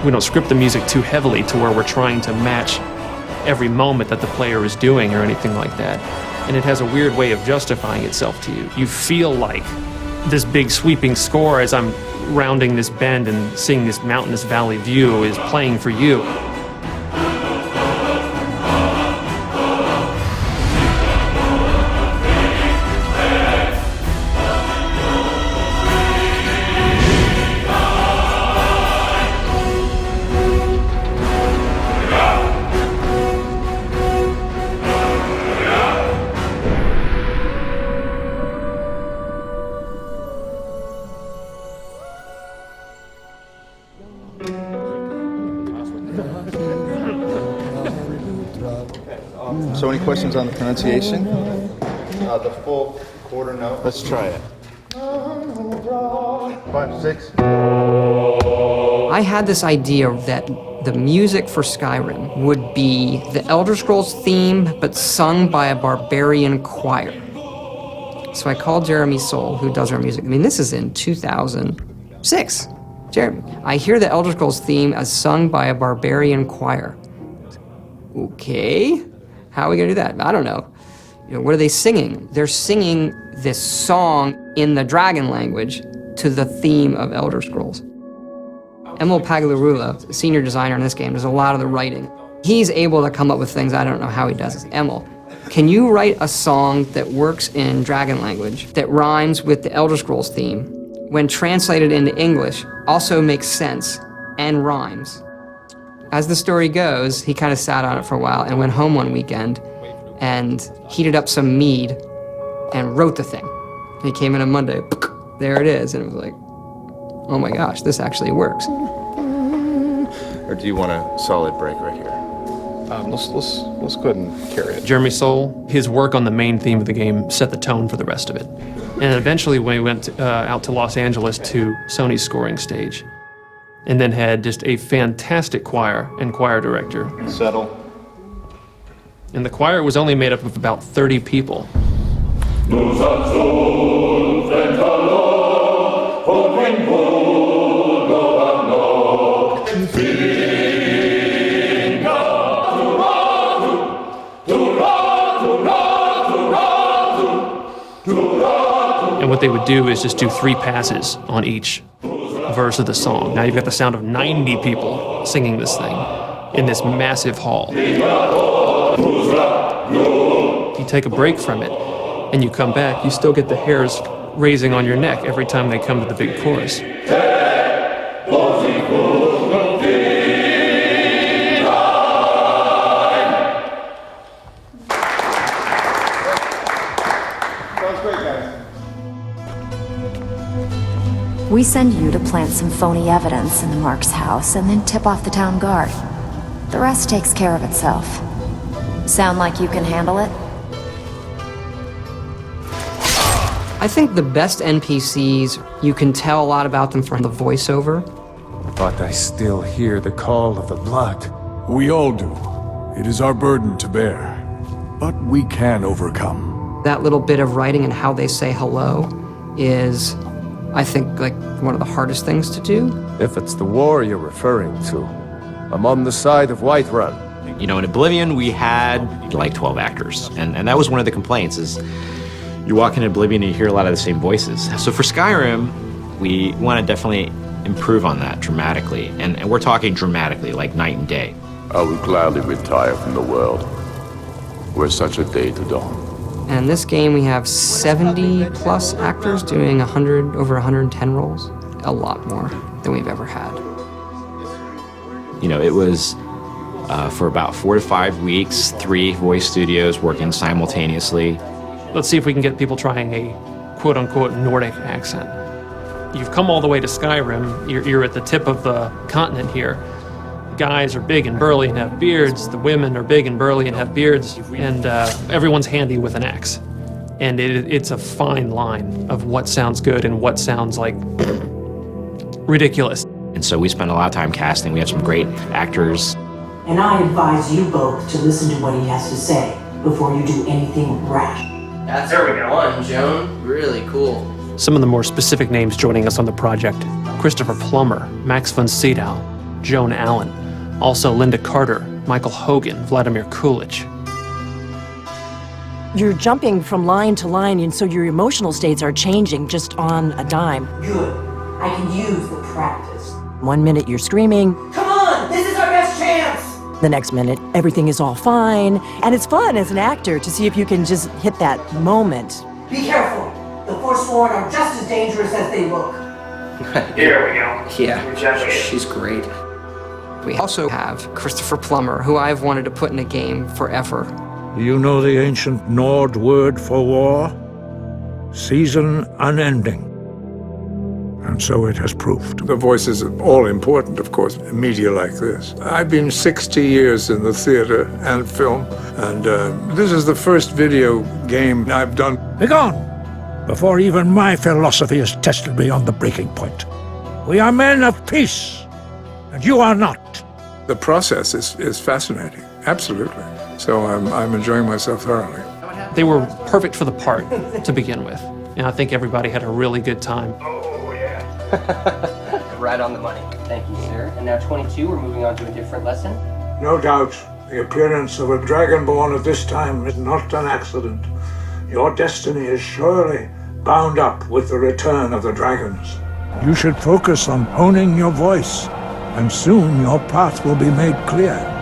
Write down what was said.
We don't script the music too heavily to where we're trying to match every moment that the player is doing or anything like that. And it has a weird way of justifying itself to you. You feel like this big sweeping score as I'm rounding this bend and seeing this mountainous valley view is playing for you. So any questions on the pronunciation? The full quarter note. Let's try it. 5, 6. I had this idea that the music for Skyrim would be the Elder Scrolls theme, but sung by a barbarian choir. So I called Jeremy Soule, who does our music. I mean, this is in 2006. Jeremy, I hear the Elder Scrolls theme as sung by a barbarian choir. Okay, how are we gonna do that? I don't know. You know, what are they singing? They're singing this song in the dragon language to the theme of Elder Scrolls. Emil Pagliarula, senior designer in this game, does a lot of the writing. He's able to come up with things, I don't know how he does it. Emil, can you write a song that works in dragon language that rhymes with the Elder Scrolls theme, when translated into English, also makes sense and rhymes? As the story goes, he kind of sat on it for a while and went home one weekend and heated up some mead and wrote the thing. He came in on Monday, there it is, and it was like, oh my gosh, this actually works. Or do you want a solid break right here? Let's go ahead and carry it. Jeremy Soule, his work on the main theme of the game set the tone for the rest of it. And eventually when we went out to Los Angeles to Sony's scoring stage, and then had just a fantastic choir and choir director. Settle. And the choir was only made up of about 30 people. And what they would do is just do 3 passes on each verse of the song. Now you've got the sound of 90 people singing this thing in this massive hall. You take a break from it and you come back, you still get the hairs raising on your neck every time they come to the big chorus. We send you to plant some phony evidence in the Mark's house and then tip off the town guard. The rest takes care of itself. Sound like you can handle it? I think the best NPCs, you can tell a lot about them from the voiceover. But I still hear the call of the blood. We all do. It is our burden to bear. But we can overcome. That little bit of writing and how they say hello is, I think, like one of the hardest things to do. If it's the war you're referring to, I'm on the side of Whiterun. You know, in Oblivion, we had like 12 actors, and that was one of the complaints, is you walk in Oblivion and you hear a lot of the same voices. So for Skyrim, we want to definitely improve on that dramatically, and we're talking dramatically, like night and day. I would gladly retire from the world were such a day to dawn. And in this game, we have 70 plus actors doing over 110 roles. A lot more than we've ever had. You know, it was for about 4 to 5 weeks, 3 voice studios working simultaneously. Let's see if we can get people trying a quote-unquote Nordic accent. You've come all the way to Skyrim. You're at the tip of the continent here. The guys are big and burly and have beards. The women are big and burly and have beards. And everyone's handy with an axe. And it's a fine line of what sounds good and what sounds like ridiculous. And so we spent a lot of time casting. We had some great actors. And I advise you both to listen to what he has to say before you do anything rash. That's one, Joan. Really cool. Some of the more specific names joining us on the project: Christopher Plummer, Max von Sydow, Joan Allen. Also Linda Carter, Michael Hogan, Vladimir Coolidge. You're jumping from line to line, and so your emotional states are changing just on a dime. Good. I can use the practice. 1 minute you're screaming. Come on! This is our best chance! The next minute, everything is all fine. And it's fun as an actor to see if you can just hit that moment. Be careful. The Forsworn are just as dangerous as they look. Here we go. Yeah, she's great. We also have Christopher Plummer, who I've wanted to put in a game forever. You know the ancient Nord word for war? Season unending. And so it has proved. The voice is all important, of course, in media like this. I've been 60 years in the theater and film, and this is the first video game I've done. Begone! Before even my philosophy has tested me on the breaking point. We are men of peace, and you are not. The process is fascinating, absolutely. So I'm enjoying myself thoroughly. They were perfect for the part to begin with. And I think everybody had a really good time. Right on the money. Thank you, sir. And now 22, we're moving on to a different lesson. No doubt, the appearance of a dragonborn at this time is not an accident. Your destiny is surely bound up with the return of the dragons. You should focus on honing your voice, and soon your path will be made clear.